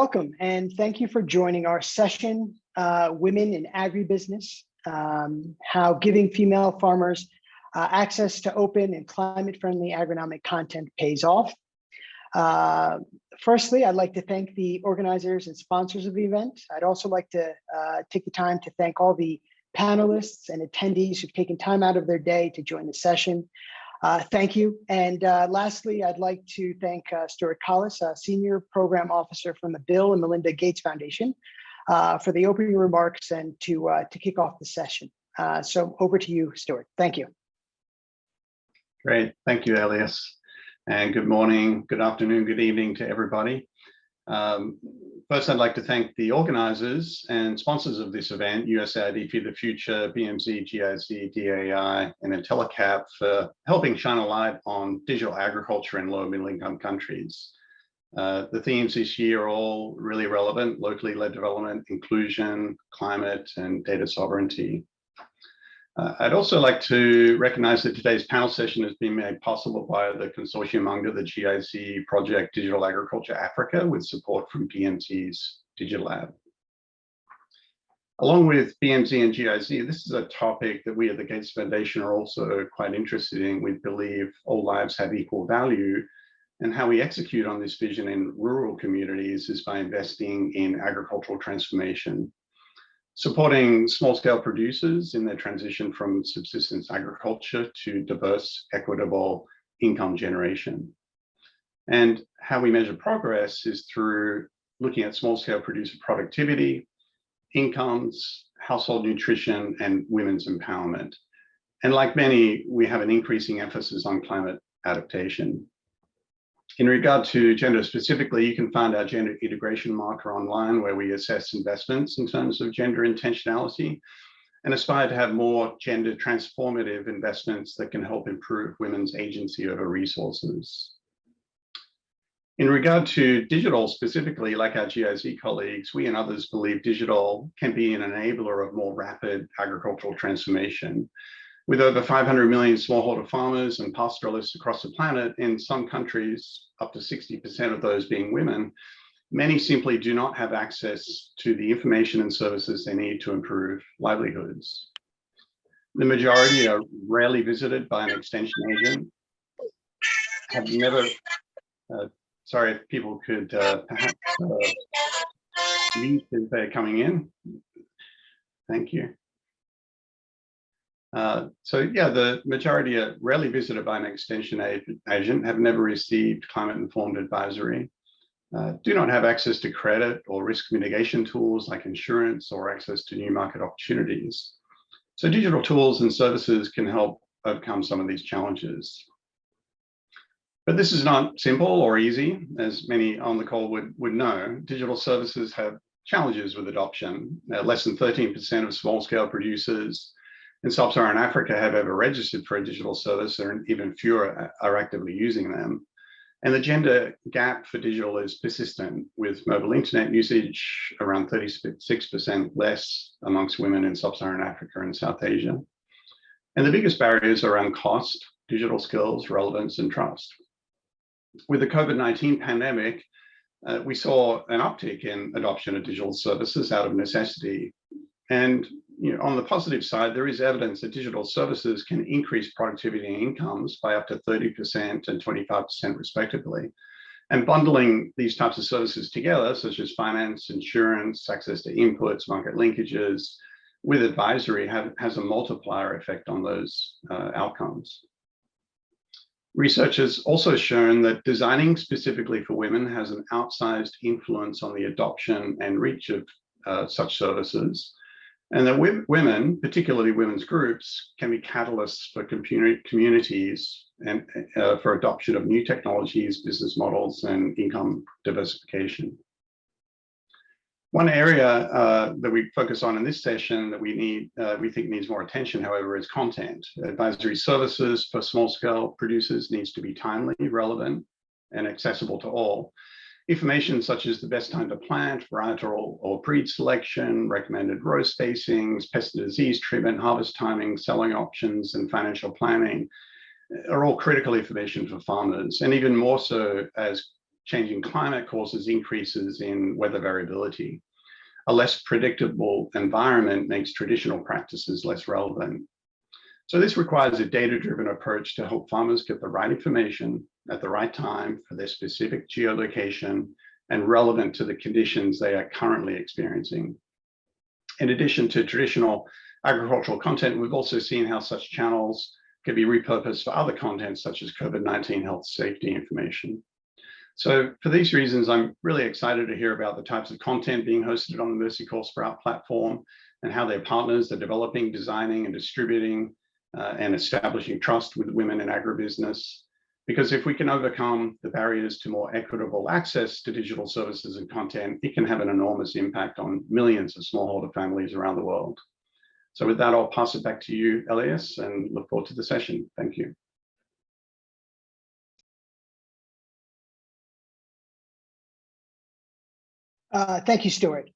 Welcome and thank you for joining our session, Women in Agribusiness, how giving female farmers access to open and climate-friendly agronomic content pays off. Firstly, I'd like to thank the organizers and sponsors of the event. I'd also like to take the time to thank all the panelists and attendees who've taken time out of their day to join the session. Thank you. And lastly, I'd like to thank Stuart Collis, Senior Program Officer from the Bill and Melinda Gates Foundation, for the opening remarks and to kick off the session. So over to you, Stuart. Thank you. Great. Thank you, Elias. And good morning, good afternoon, good evening to everybody. First, I'd like to thank the organizers and sponsors of this event, USAID Feed the Future, BMZ, GIZ, DAI, and IntelliCap for helping shine a light on digital agriculture in low and middle income countries. The themes this year are all really relevant: locally led development, inclusion, climate, and data sovereignty. I'd also like to recognize that today's panel session has been made possible by the consortium under the GIZ project Digital Agriculture Africa with support from BMZ's Digital Lab. Along with BMZ and GIZ, this is a topic that we at the Gates Foundation are also quite interested in. We believe all lives have equal value, and how we execute on this vision in rural communities is by investing in agricultural transformation, supporting small-scale producers in their transition from subsistence agriculture to diverse, equitable income generation. And how we measure progress is through looking at small-scale producer productivity, incomes, household nutrition, and women's empowerment. And like many, we have an increasing emphasis on climate adaptation. In regard to gender specifically, you can find our gender integration marker online, where we assess investments in terms of gender intentionality and aspire to have more gender transformative investments that can help improve women's agency over resources. In regard to digital specifically, like our GIZ colleagues, we and others believe digital can be an enabler of more rapid agricultural transformation. With over 500 million smallholder farmers and pastoralists across the planet, in some countries, up to 60% of those being women, many simply do not have access to the information and services they need to improve livelihoods. The majority are rarely visited by an extension agent, have never, sorry if people could perhaps mute as they're coming in. Thank you. So yeah, the majority are rarely visited by an extension agent, have never received climate-informed advisory, do not have access to credit or risk mitigation tools like insurance or access to new market opportunities. So digital tools and services can help overcome some of these challenges. But this is not simple or easy, as many on the call would know. Digital services have challenges with adoption. Less than 13% of small-scale producers in sub-Saharan Africa have ever registered for a digital service, and even fewer are actively using them. And the gender gap for digital is persistent, with mobile internet usage around 36% less amongst women in sub-Saharan Africa and South Asia. And the biggest barriers are around cost, digital skills, relevance, and trust. With the COVID-19 pandemic, we saw an uptick in adoption of digital services out of necessity. And on the positive side, there is evidence that digital services can increase productivity and incomes by up to 30% and 25% respectively. And bundling these types of services together, such as finance, insurance, access to inputs, market linkages, with advisory, has a multiplier effect on those outcomes. Research has also shown that designing specifically for women has an outsized influence on the adoption and reach of such services. And that women, particularly women's groups, can be catalysts for communities and for adoption of new technologies, business models, and income diversification. One area that we focus on in this session that we think needs more attention, however, is content. Advisory services for small-scale producers needs to be timely, relevant, and accessible to all. Information such as the best time to plant, varietal or breed selection, recommended row spacings, pest and disease treatment, harvest timing, selling options, and financial planning are all critical information for farmers, and even more so as changing climate causes increases in weather variability. A less predictable environment makes traditional practices less relevant. So this requires a data-driven approach to help farmers get the right information at the right time for their specific geolocation and relevant to the conditions they are currently experiencing. In addition to traditional agricultural content, we've also seen how such channels can be repurposed for other content, such as COVID-19 health safety information. So for these reasons, I'm really excited to hear about the types of content being hosted on the Mercy Corps Sprout platform and how their partners are developing, designing, and distributing and establishing trust with women in agribusiness. Because if we can overcome the barriers to more equitable access to digital services and content, it can have an enormous impact on millions of smallholder families around the world. So with that, I'll pass it back to you, Elias, and look forward to the session. Thank you. Thank you, Stuart.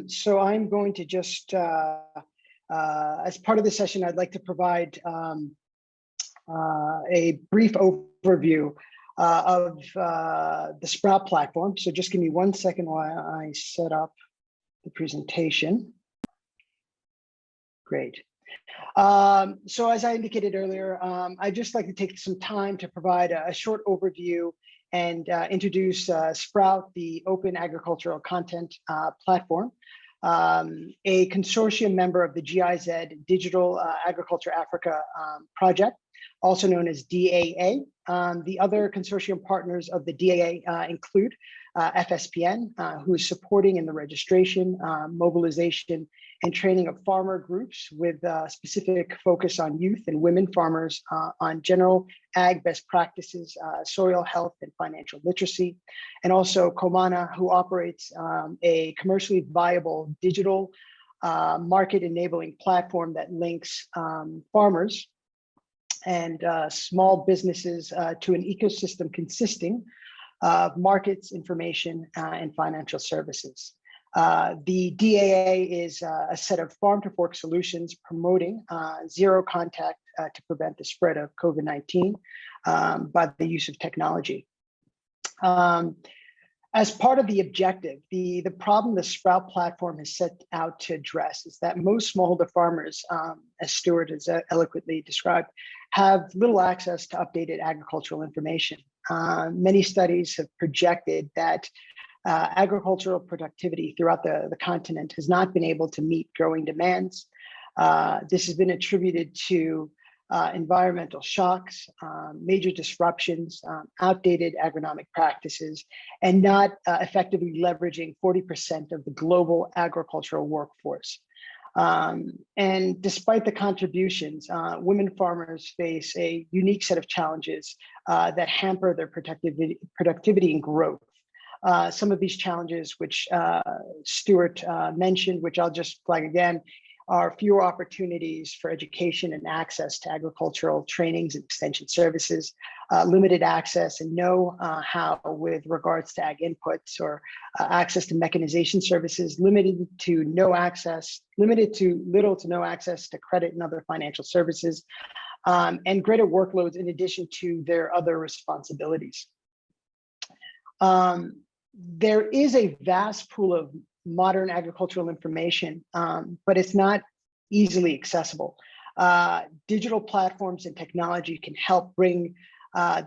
So I'm going to just, as part of the session, I'd like to provide a brief overview of the Sprout platform. So just give me 1 second while I set up the presentation. Great. So as I indicated earlier, I'd just like to take some time to provide a short overview and introduce Sprout, the open agricultural content platform, a consortium member of the GIZ Digital Agriculture Africa project, also known as DAA. The other consortium partners of the DAA include FSPN, who is supporting in the registration, mobilization, and training of farmer groups with specific focus on youth and women farmers on general ag best practices, soil health, and financial literacy. And also Comana, who operates a commercially viable digital market enabling platform that links farmers and small businesses to an ecosystem consisting of markets, information, and financial services. The DAA is a set of farm-to-fork solutions promoting zero contact to prevent the spread of COVID-19 by the use of technology. As part of the objective, the problem the Sprout platform has set out to address is that most smallholder farmers, as Stuart has eloquently described, have little access to updated agricultural information. Many studies have projected that agricultural productivity throughout the continent has not been able to meet growing demands. This has been attributed to environmental shocks, major disruptions, outdated agronomic practices, and not effectively leveraging 40% of the global agricultural workforce. And despite the contributions, women farmers face a unique set of challenges that hamper their productivity and growth. Some of these challenges, which Stuart mentioned, which I'll just flag again, are fewer opportunities for education and access to agricultural trainings and extension services, limited access and know-how with regards to ag inputs or access to mechanization services, limited to little to no access to credit and other financial services, and greater workloads in addition to their other responsibilities. There is a vast pool of modern agricultural information, but it's not easily accessible. Digital platforms and technology can help bring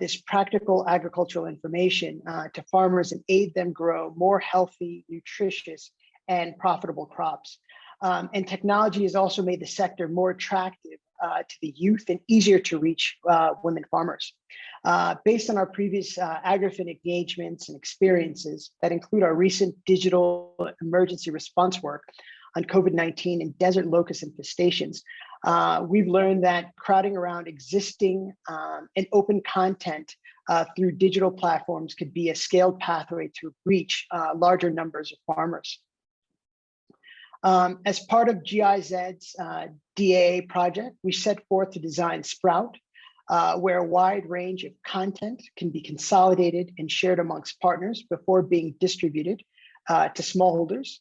this practical agricultural information to farmers and aid them grow more healthy, nutritious, and profitable crops. And technology has also made the sector more attractive to the youth and easier to reach women farmers. Based on our previous AgriFin engagements and experiences that include our recent digital emergency response work on COVID-19 and desert locust infestations, we've learned that crowding around existing and open content through digital platforms could be a scaled pathway to reach larger numbers of farmers. As part of GIZ's DAA project, we set forth to design Sprout, where a wide range of content can be consolidated and shared amongst partners before being distributed to smallholders,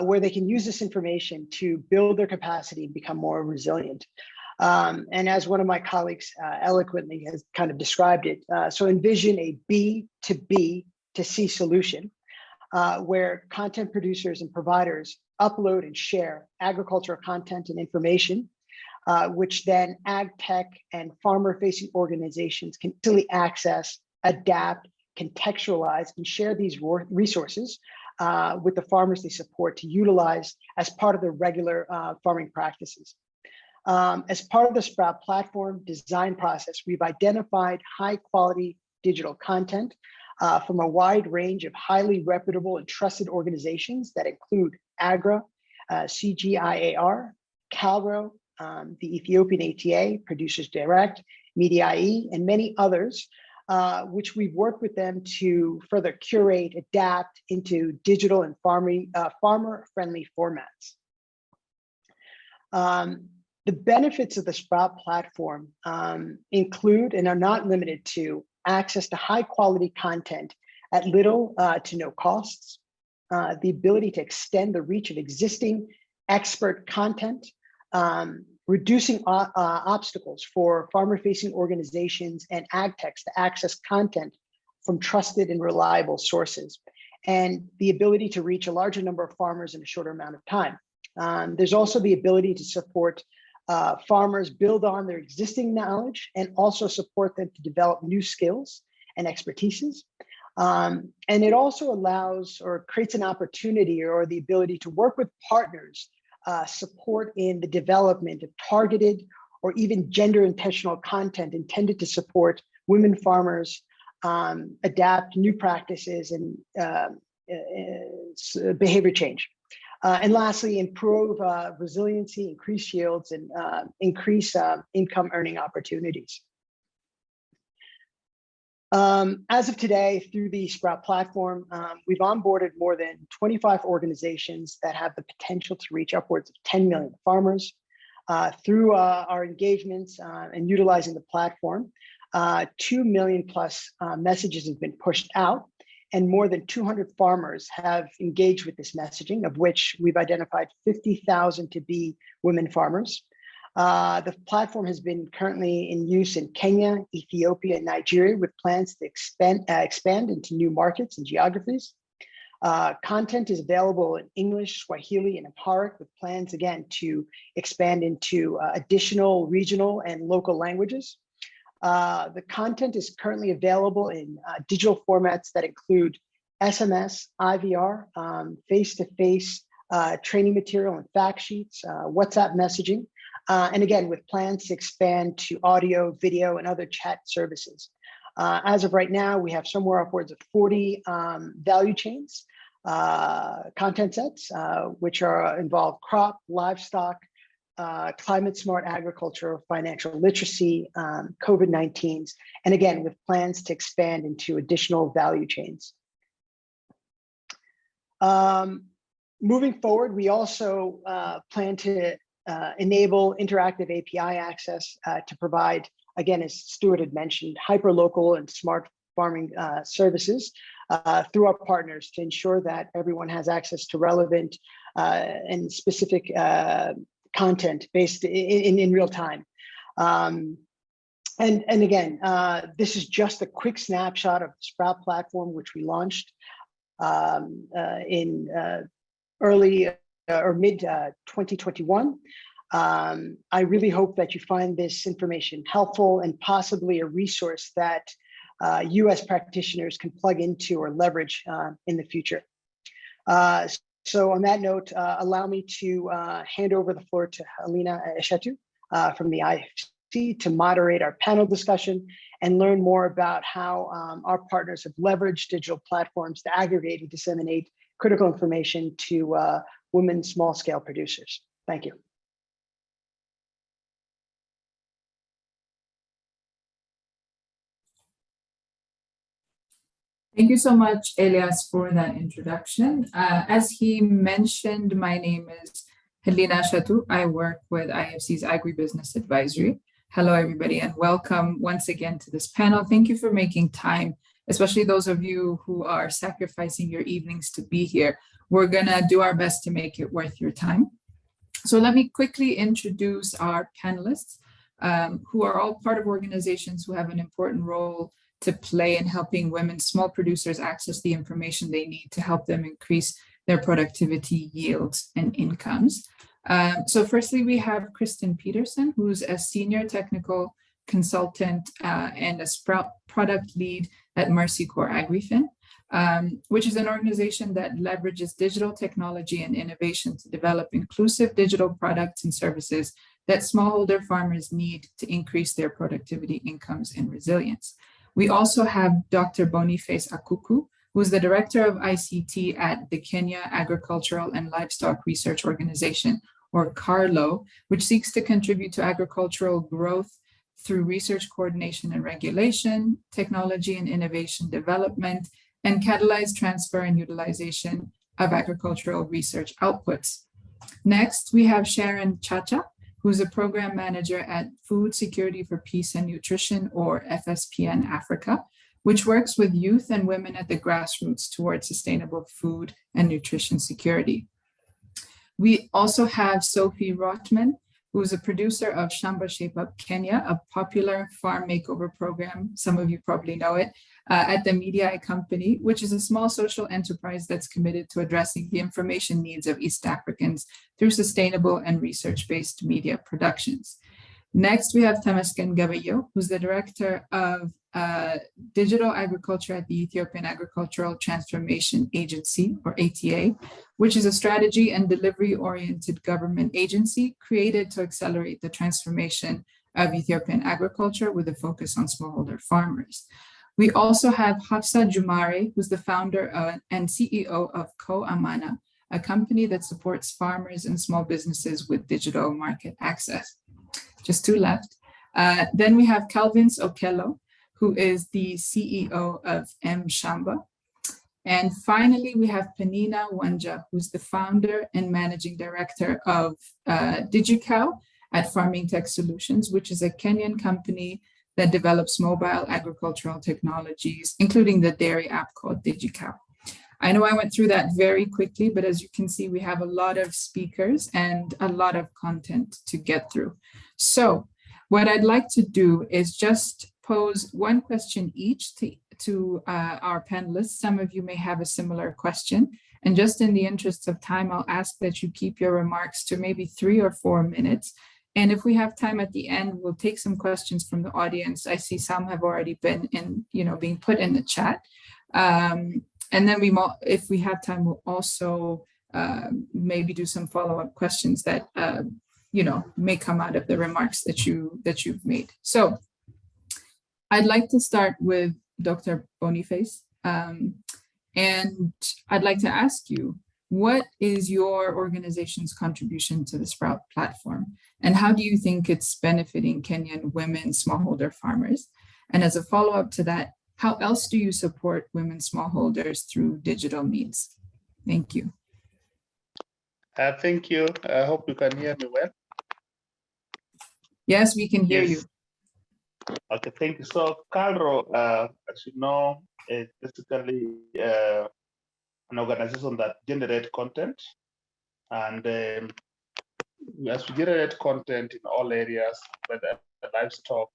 where they can use this information to build their capacity and become more resilient. And as one of my colleagues eloquently has kind of described it, so envision a B2B to C solution, where content producers and providers upload and share agricultural content and information, which then ag tech and farmer-facing organizations can easily access, adapt, contextualize, and share these resources with the farmers they support to utilize as part of their regular farming practices. As part of the Sprout platform design process, we've identified high-quality digital content from a wide range of highly reputable and trusted organizations that include AGRA, CGIAR, CalRO, the Ethiopian ATA, Producers Direct, Media IE, and many others, which we've worked with them to further curate, adapt into digital and farmer-friendly formats. The benefits of the Sprout platform include and are not limited to access to high quality content at little to no costs, the ability to extend the reach of existing expert content, reducing obstacles for farmer-facing organizations and ag techs to access content from trusted and reliable sources, and the ability to reach a larger number of farmers in a shorter amount of time. There's also the ability to support farmers build on their existing knowledge and also support them to develop new skills and expertises. And it also allows or creates an opportunity or the ability to work with partners, support in the development of targeted or even gender intentional content intended to support women farmers, adapt new practices and behavior change. And lastly, improve resiliency, increase yields, and increase income earning opportunities. As of today, through the Sprout platform, we've onboarded more than 25 organizations that have the potential to reach upwards of 10 million farmers. Through our engagements and utilizing the platform, 2 million plus messages have been pushed out, and more than 200 farmers have engaged with this messaging, of which we've identified 50,000 to be women farmers. The platform has been currently in use in Kenya, Ethiopia, and Nigeria, with plans to expand into new markets and geographies. Content is available in English, Swahili, and Amharic, with plans again to expand into additional regional and local languages. The content is currently available in digital formats that include SMS, IVR, face-to-face training material and fact sheets, WhatsApp messaging, and again, with plans to expand to audio, video, and other chat services. As of right now, we have somewhere upwards of 40 value chains, content sets, which involve crop, livestock, climate smart agriculture, financial literacy, COVID-19s, and again, with plans to expand into additional value chains. Moving forward, we also plan to enable interactive API access to provide, again, as Stuart had mentioned, hyperlocal and smart farming services through our partners to ensure that everyone has access to relevant and specific content based in real time. And again, this is just a quick snapshot of the Sprout platform, which we launched in early or mid 2021. I really hope that you find this information helpful and possibly a resource that US practitioners can plug into or leverage in the future. So on that note, allow me to hand over the floor to Helena Eshetu from the IFC to moderate our panel discussion and learn more about how our partners have leveraged digital platforms to aggregate and disseminate critical information to women small-scale producers. Thank you. Thank you so much, Elias, for that introduction. As he mentioned, my name is Helena Eshetu. I work with IFC's Agribusiness Advisory. Hello, everybody, and welcome once again to this panel. Thank you for making time, especially those of you who are sacrificing your evenings to be here. We're gonna do our best to make it worth your time. So let me quickly introduce our panelists, who are all part of organizations who have an important role to play in helping women, small producers, access the information they need to help them increase their productivity, yields, and incomes. So firstly, we have Kristen Peterson, who's a senior technical consultant and a Sprout product lead at Mercy Corps Agrifin, which is an organization that leverages digital technology and innovation to develop inclusive digital products and services that smallholder farmers need to increase their productivity, incomes, and resilience. We also have Dr. Boniface Akuku, who is the director of ICT at the Kenya Agricultural and Livestock Research Organization, or CARLO, which seeks to contribute to agricultural growth through research coordination and regulation, technology and innovation development, and catalyze transfer and utilization of agricultural research outputs. Next, we have Sharon Chacha, who's a program manager at Food Security for Peace and Nutrition, or FSPN Africa, which works with youth and women at the grassroots towards sustainable food and nutrition security. We also have Sophie Rotman, who is a producer of Shamba Shape Up Kenya, a popular farm makeover program, some of you probably know it, at the Media Company, which is a small social enterprise that's committed to addressing the information needs of East Africans through sustainable and research-based media productions. Next, we have Tamasken Gabayo, who's the director of digital agriculture at the Ethiopian Agricultural Transformation Agency, or ATA, which is a strategy and delivery-oriented government agency created to accelerate the transformation of Ethiopian agriculture with a focus on smallholder farmers. We also have Hafsa Jumare, who's the founder and CEO of Co Amana, a company that supports farmers and small businesses with digital market access. Just two left. Then we have Calvins Okello, who is the CEO of M Shamba. And finally, we have Penina Wanja, who's the founder and managing director of DigiCow at Farming Tech Solutions, which is a Kenyan company that develops mobile agricultural technologies, including the dairy app called DigiCow. I know I went through that very quickly, but as you can see, we have a lot of speakers and a lot of content to get through. So what I'd like to do is just pose one question each to our panelists. Some of you may have a similar question. And just in the interest of time, I'll ask that you keep your remarks to maybe 3 or 4 minutes. And if we have time at the end, we'll take some questions from the audience. I see some have already been being put in the chat. And then if we have time, we'll also maybe do some follow-up questions that may come out of the remarks that you've made. So I'd like to start with Dr. Boniface, and I'd like to ask you, what is your organization's contribution to the Sprout platform? And how do you think it's benefiting Kenyan women smallholder farmers? And as a follow-up to that, how else do you support women smallholders through digital means? Thank you. Thank you. I hope you can hear me well. Yes, we can hear you. Okay, thank you. So CALRO, as you know, is basically an organization that generates content. And as we generate content in all areas, whether livestock,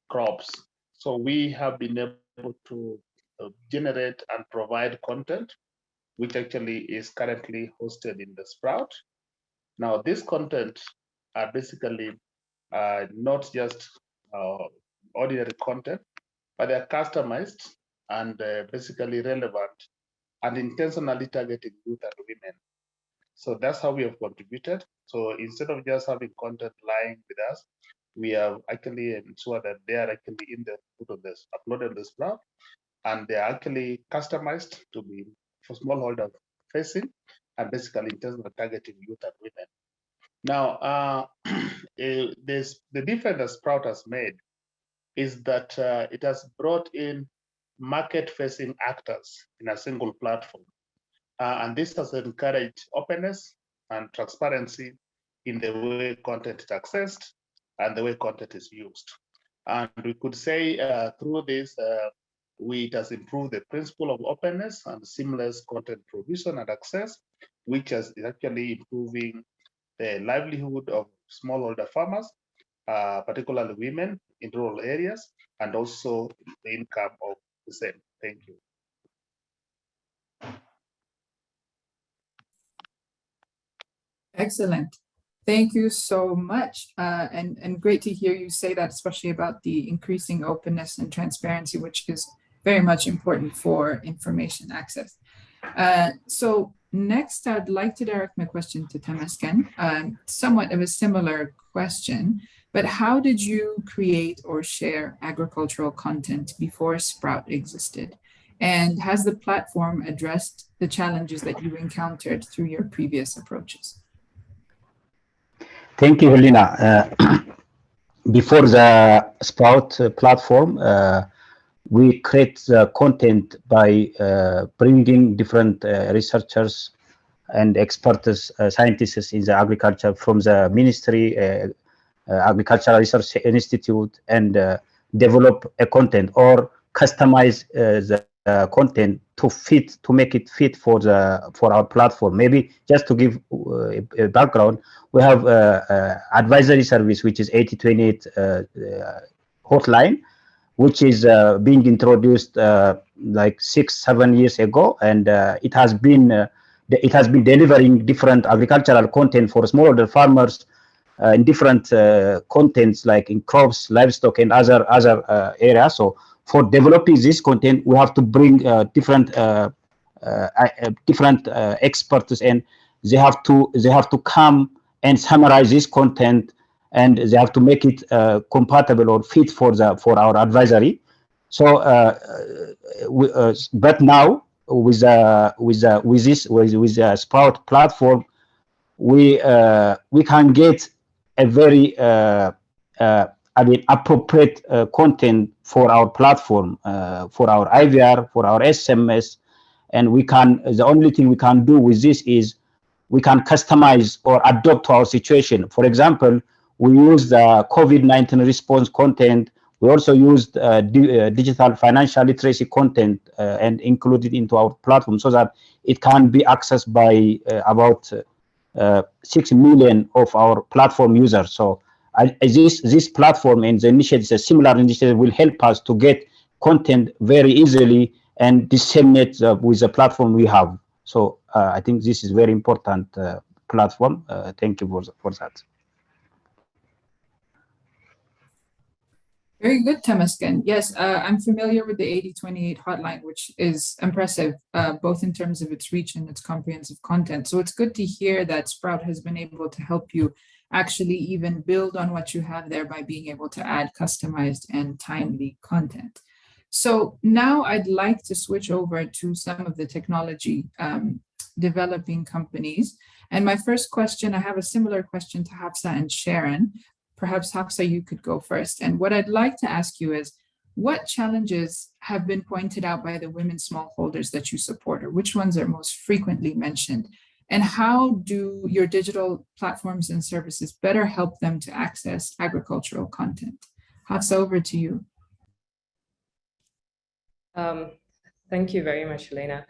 crops, so we have been able to generate and provide content, which actually is currently hosted in the Sprout. Now, this content are basically not just ordinary content, but they are customized and basically relevant and intentionally targeting youth and women. So that's how we have contributed. So instead of just having content lying with us, we have actually ensured that they are actually in the uploaded on the Sprout, and they are actually customized to be for smallholder facing and basically intentionally targeting youth and women. Now, the difference that Sprout has made is that it has brought in market-facing actors in a single platform. And this has encouraged openness and transparency in the way content is accessed and the way content is used. And we could say through this, it has improved the principle of openness and seamless content provision and access, which is actually improving the livelihood of smallholder farmers particularly women in rural areas, and also the income of the same. Thank you. Excellent. Thank you so much. And great to hear you say that, especially about the increasing openness and transparency, which is very much important for information access. So next, I'd like to direct my question to Temesgen, somewhat of a similar question, but how did you create or share agricultural content before Sprout existed? And has the platform addressed the challenges that you encountered through your previous approaches? Thank you, Helena. Before the Sprout platform, we create the content by bringing different researchers and experts, scientists in the agriculture from the Ministry, Agricultural Research Institute, and develop a content or customize the content to make it fit for our platform. Maybe just to give a background, we have advisory service, which is 8028 hotline, which is being introduced like 6-7 years ago, and it has been delivering different agricultural content for smallholder farmers in different contents, like in crops, livestock, and other areas. So for developing this content, we have to bring different experts, and they have to come and summarize this content, and they have to make it compatible or fit for our advisory. So, but now with the Sprout platform, we can get a very appropriate content for our platform, for our IVR, for our SMS, and the only thing we can do with this is we can customize or adapt to our situation. For example, we use the COVID-19 response content. We also used digital financial literacy content and included into our platform so that it can be accessed by about 6 million of our platform users. So this platform and the initiatives, a similar initiative, will help us to get content very easily and disseminate with the platform we have. So I think this is very important platform. Thank you for that. Very good, Temesgen. Yes, I'm familiar with the 8028 hotline, which is impressive, both in terms of its reach and its comprehensive content. So it's good to hear that Sprout has been able to help you actually even build on what you have there by being able to add customized and timely content. So now I'd like to switch over to some of the technology developing companies. And my first question, I have a similar question to Hafsa and Sharon. Perhaps Hafsa, you could go first. And what I'd like to ask you is, what challenges have been pointed out by the women smallholders that you support, or which ones are most frequently mentioned? And how do your digital platforms and services better help them to access agricultural content? Hafsa, over to you. Thank you very much, Helena.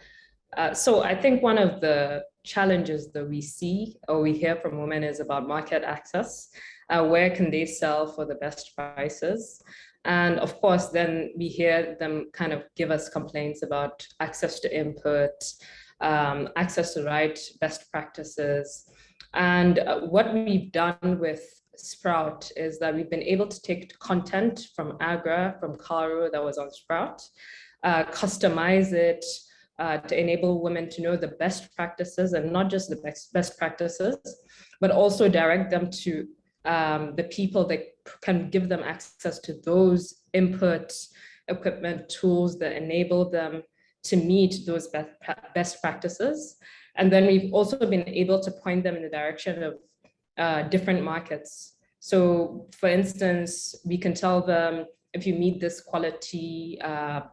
So I think one of the challenges that we see or we hear from women is about market access. Where can they sell for the best prices? And of course, then we hear them kind of give us complaints about access to input, access to right best practices. And what we've done with Sprout is that we've been able to take content from Agra, from Karo that was on Sprout, customize it to enable women to know the best practices, and not just the best practices, but also direct them to the people that can give them access to those input, equipment, tools that enable them to meet those best practices. And then we've also been able to point them in the direction of different markets. So for instance, we can tell them, if you meet this quality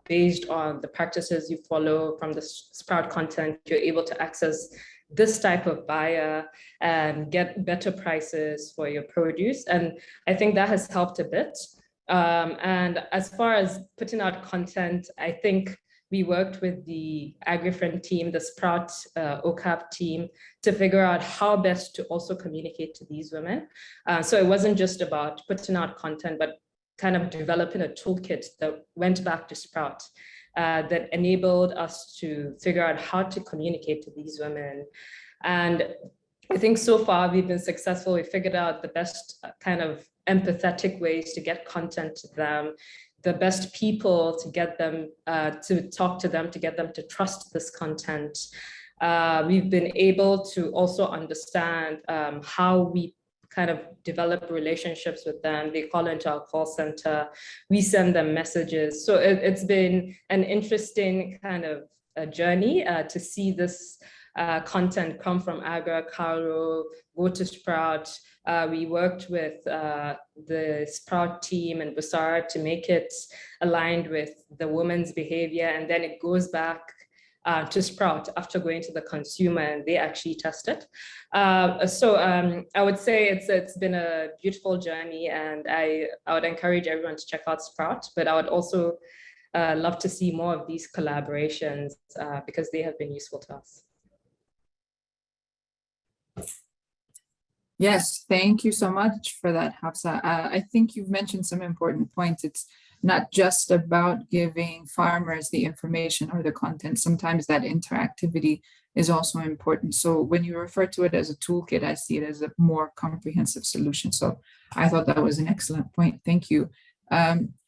based on the practices you follow from the Sprout content, you're able to access this type of buyer and get better prices for your produce. And I think that has helped a bit. And as far as putting out content, I think we worked with the AgriFriend team, the Sprout OCAP team, to figure out how best to also communicate to these women. So it wasn't just about putting out content, but kind of developing a toolkit that went back to Sprout that enabled us to figure out how to communicate to these women. And I think so far we've been successful. We figured out the best kind of empathetic ways to get content to them, the best people to get them to talk to them, to get them to trust this content. We've been able to also understand how we kind of develop relationships with them. They call into our call center, we send them messages. So it's been an interesting kind of a journey to see this content come from Agra, Caro, go to Sprout. We worked with the Sprout team and Basara to make it aligned with the woman's behavior, and then it goes back to Sprout after going to the consumer and they actually test it. So I would say it's been a beautiful journey, and I would encourage everyone to check out Sprout, but I would also love to see more of these collaborations because they have been useful to us. Yes, thank you so much for that, Hafsa. I think you've mentioned some important points. It's not just about giving farmers the information or the content. Sometimes that interactivity is also important. So when you refer to it as a toolkit, I see it as a more comprehensive solution. So I thought that was an excellent point. Thank you.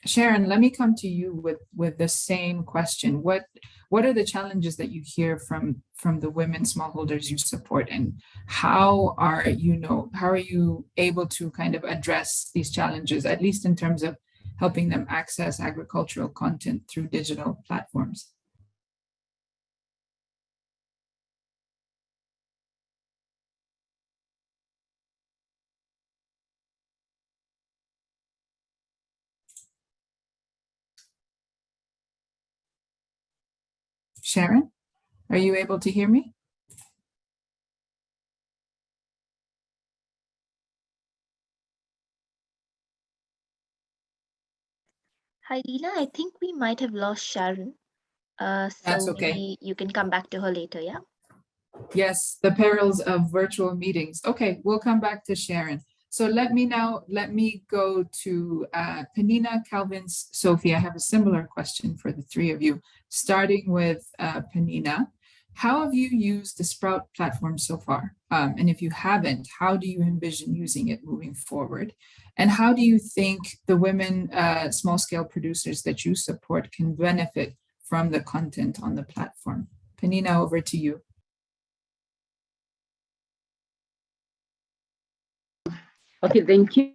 Sharon, let me come to you with the same question. What are the challenges that you hear from the women smallholders you support, and how are you able to kind of address these challenges, at least in terms of helping them access agricultural content through digital platforms? Sharon, are you able to hear me? Hi, Leela. I think we might have lost Sharon. That's So okay. maybe you can come back to her later, yeah? Yes, the perils of virtual meetings. Okay, we'll come back to Sharon. So let me go to Penina, Calvin, Sophie. I have a similar question for the three of you, starting with Penina. How have you used the Sprout platform so far? And if you haven't, how do you envision using it moving forward? And how do you think the women small-scale producers that you support can benefit from the content on the platform? Penina, over to you. Okay, thank you.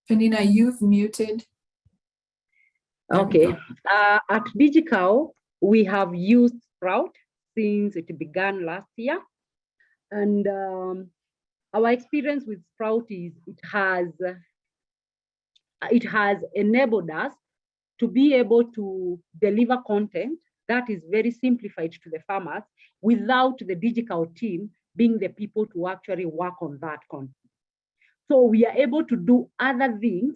Penina, you've muted. Okay, at Digical, we have used Sprout since it began last year. And our experience with Sprout is it has enabled us to be able to deliver content that is very simplified to the farmers without the Digital team being the people to actually work on that content. So we are able to do other things.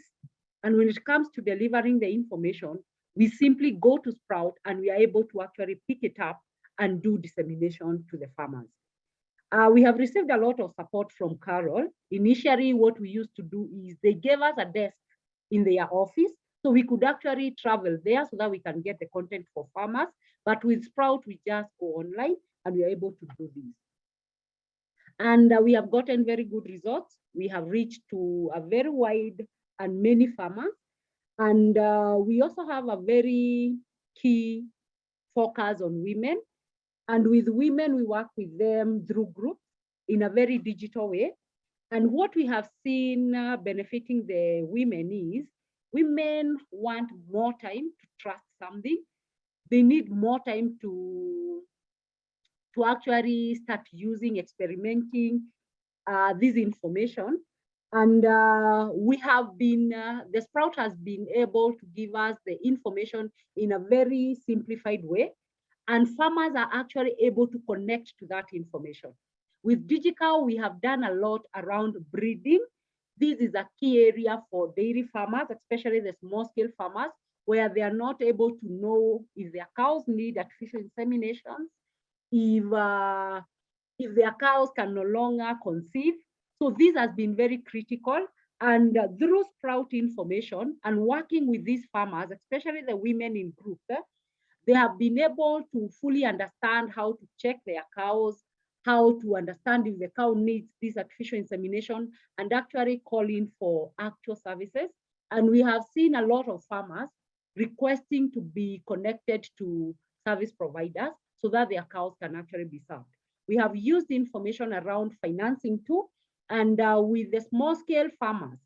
And when it comes to delivering the information, we simply go to Sprout and we are able to actually pick it up and do dissemination to the farmers. We have received a lot of support from Carol. Initially, what we used to do is they gave us a desk in their office, so we could actually travel there so that we can get the content for farmers. But with Sprout, we just go online and we are able to do this. And we have gotten very good results. We have reached to a very wide and many farmers. And we also have a very key focus on women. And with women, we work with them through groups in a very digital way. And what we have seen benefiting the women is women want more time to trust something. They need more time to actually start using, experimenting this information. And we have been, the Sprout has been able to give us the information in a very simplified way. And farmers are actually able to connect to that information. With Digital, we have done a lot around breeding. This is a key area for dairy farmers, especially the small-scale farmers, where they are not able to know if their cows need artificial inseminations, if their cows can no longer conceive. So this has been very critical. And through Sprout information and working with these farmers, especially the women in groups, they have been able to fully understand how to check their cows, how to understand if the cow needs this artificial insemination, and actually call in for actual services. And we have seen a lot of farmers requesting to be connected to service providers so that their cows can actually be served. We have used information around financing too, and with the small scale farmers.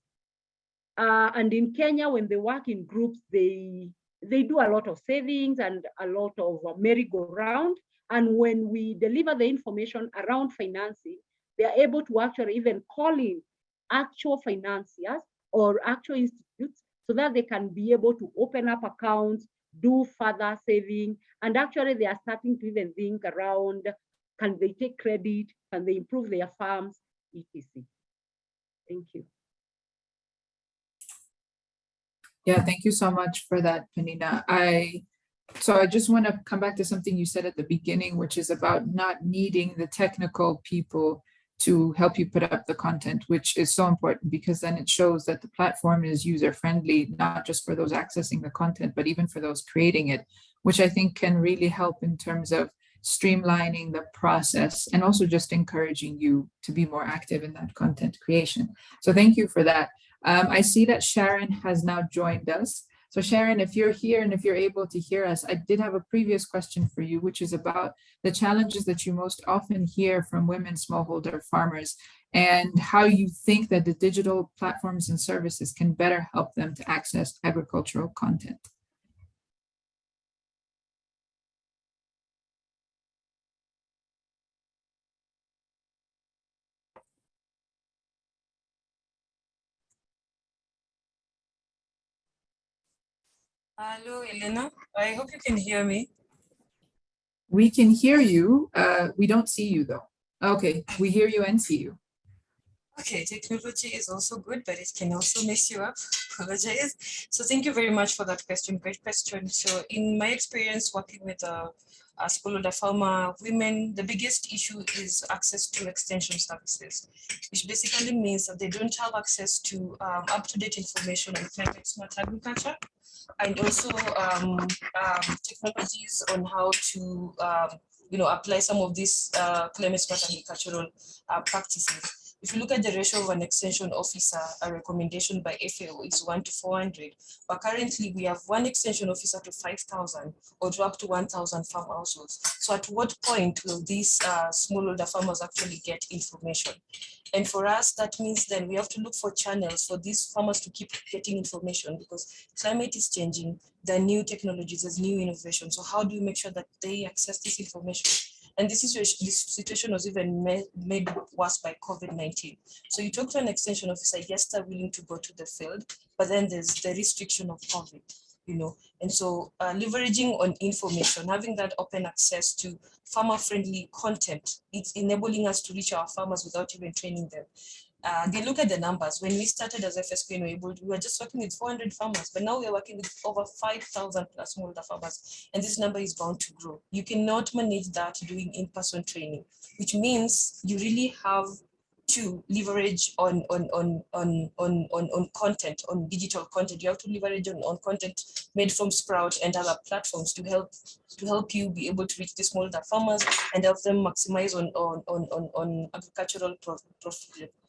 And in Kenya, when they work in groups, they do a lot of savings and a lot of merry-go-round. And when we deliver the information around financing, they are able to actually even call in actual financiers or actual institutes so that they can be able to open up accounts, do further saving, and actually they are starting to even think around, can they take credit, can they improve their farms, etc. Thank you. Yeah, thank you so much for that, Penina. So I just want to come back to something you said at the beginning, which is about not needing the technical people to help you put up the content, which is so important because then it shows that the platform is user-friendly, not just for those accessing the content, but even for those creating it, which I think can really help in terms of streamlining the process and also just encouraging you to be more active in that content creation. So thank you for that. I see that Sharon has now joined us. So Sharon, if you're here and if you're able to hear us, I did have a previous question for you, which is about the challenges that you most often hear from women smallholder farmers and how you think that the digital platforms and services can better help them to access agricultural content. Hello, Elena. I hope you can hear me. We can hear you. We don't see you though. Okay, we hear you and see you. Okay, technology is also good, but it can also mess you up. Apologize. So thank you very much for that question. Great question. So in my experience working with smallholder farmer women, the biggest issue is access to extension services, which basically means that they don't have access to up-to-date information on climate smart agriculture, and also technologies on how to apply some of these climate smart agricultural practices. If you look at the ratio of an extension officer, a recommendation by FAO is 1 to 400, but currently we have one extension officer to 5,000 or to up to 1,000 farm households. So at what point will these smallholder farmers actually get information? And for us, that means then we have to look for channels for these farmers to keep getting information because climate is changing, there are new technologies, there's new innovation. So how do you make sure that they access this information? And this situation was even made worse by COVID-19. So you talk to an extension officer, yes, they're willing to go to the field, but then there's the restriction of COVID, And so leveraging on information, having that open access to farmer-friendly content, it's enabling us to reach our farmers without even training them. Again, look at the numbers. When we started as FSP, we were just working with 400 farmers, but now we are working with over 5,000 plus smallholder farmers, and this number is bound to grow. You cannot manage that doing in-person training, which means you really have to leverage on content, on digital content. You have to leverage on content made from Sprout and other platforms to help you be able to reach the smallholder farmers and help them maximize on agricultural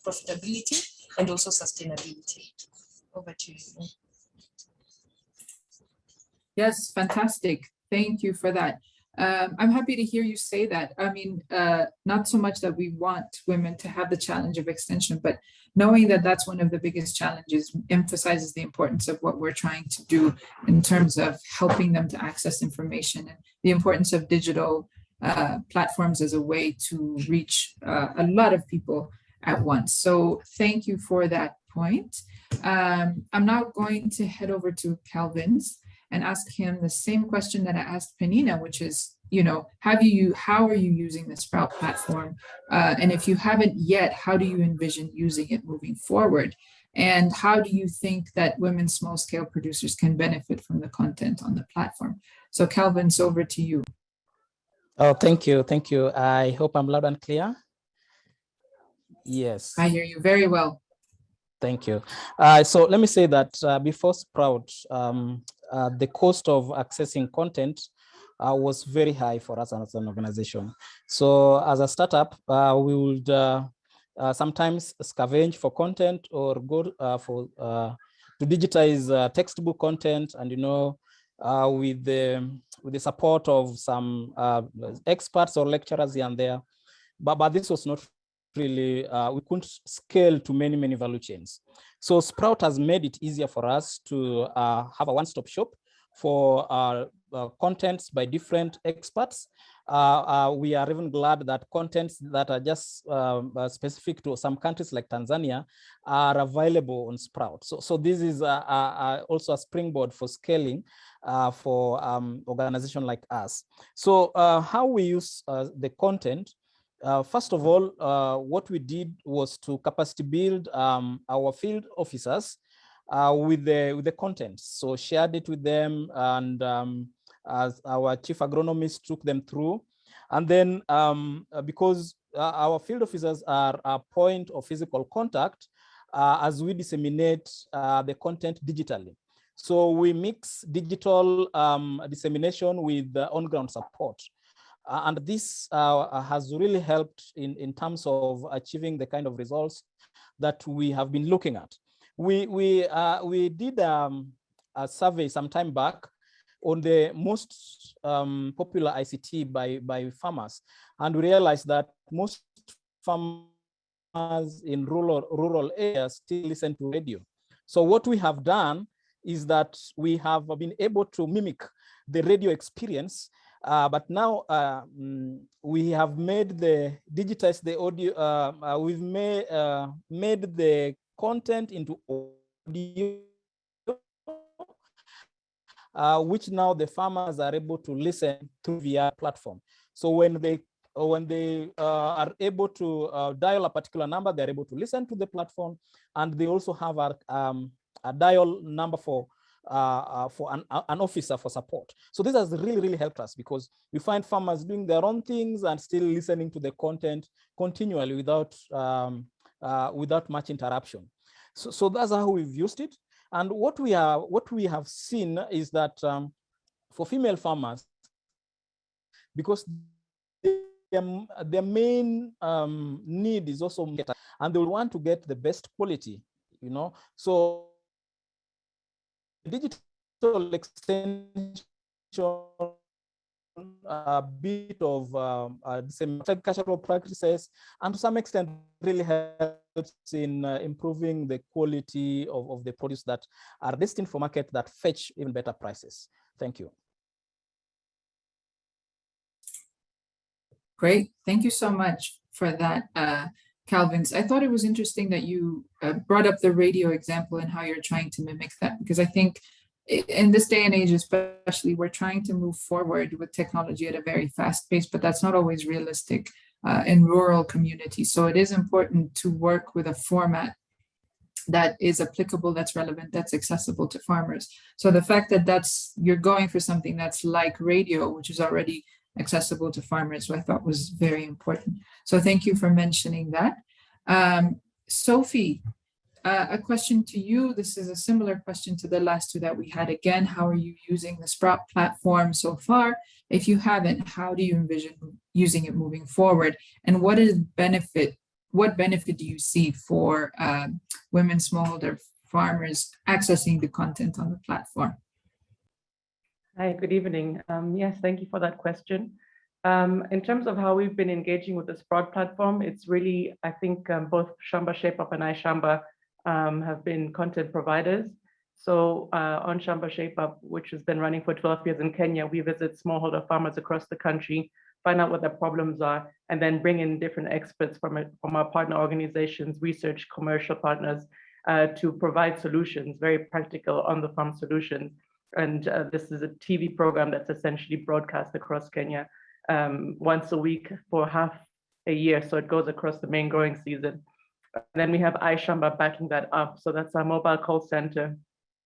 profitability and also sustainability. Over to you. Yes, fantastic. Thank you for that. I'm happy to hear you say that. I mean, not so much that we want women to have the challenge of extension, but knowing that that's one of the biggest challenges emphasizes the importance of what we're trying to do in terms of helping them to access information and the importance of digital platforms as a way to reach a lot of people at once. So thank you for that point. I'm now going to head over to Calvin's and ask him the same question that I asked Penina, which is how are you using the Sprout platform? And if you haven't yet, how do you envision using it moving forward? And how do you think that women small scale producers can benefit from the content on the platform? So Calvin, it's over to you. Oh, thank you. Thank you. I hope I'm loud and clear. Yes. I hear you very well. Thank you. So let me say that before Sprout, the cost of accessing content was very high for us as an organization. So as a startup, we would sometimes scavenge for content or go to digitize textbook content, and with the support of some experts or lecturers here and there, but this was not really, we couldn't scale to many value chains. So Sprout has made it easier for us to have a one-stop shop for contents by different experts. We are even glad that contents that are just specific to some countries like Tanzania are available on Sprout. So this is also a springboard for scaling for organizations like us. So how we use the content, first of all, what we did was to capacity build our field officers with the content. So shared it with them, and as our chief agronomist took them through. And then because our field officers are a point of physical contact as we disseminate the content digitally. So we mix digital dissemination with the on-ground support. And this has really helped in terms of achieving the kind of results that we have been looking at. We did a survey some time back on the most popular ICT by farmers, and we realized that most farmers in rural areas still listen to radio. So what we have done is that we have been able to mimic the radio experience. But now we have digitized the audio. We've made the content into audio, which now the farmers are able to listen to via platform. So when they are able to dial a particular number, they're able to listen to the platform, and they also have a dial number for an officer for support. So this has really helped us, because we find farmers doing their own things and still listening to the content continually without much interruption. So that's how we've used it. And what we have seen is that for female farmers, because their main need is also better, and they will want to get the best quality, so digital extension, a bit of some agricultural practices, and to some extent really helps in improving the quality of the produce that are destined for market that fetch even better prices. Thank you. Great, thank you so much for that, Calvin. I thought it was interesting that you brought up the radio example and how you're trying to mimic that, because I think in this day and age, especially, we're trying to move forward with technology at a very fast pace, but that's not always realistic in rural communities. So it is important to work with a format that is applicable, that's relevant, that's accessible to farmers. So the fact that you're going for something that's like radio, which is already accessible to farmers, I thought was very important. So thank you for mentioning that. Sophie, a question to you. This is a similar question to the last two that we had. Again, how are you using the Sprout platform so far? If you haven't, how do you envision using it moving forward? And what benefit do you see for women smallholder farmers accessing the content on the platform? Hi, good evening. Yes, thank you for that question. In terms of how we've been engaging with the Sprout platform, it's really, I think both Shamba ShapeUp and iShamba have been content providers. So on Shamba ShapeUp, which has been running for 12 years in Kenya, we visit smallholder farmers across the country, find out what their problems are, and then bring in different experts from our partner organizations, research, commercial partners, to provide solutions, very practical on the farm solutions. And this is a TV program that's essentially broadcast across Kenya once a week for half a year. So it goes across the main growing season. And then we have iShamba backing that up. So that's our mobile call center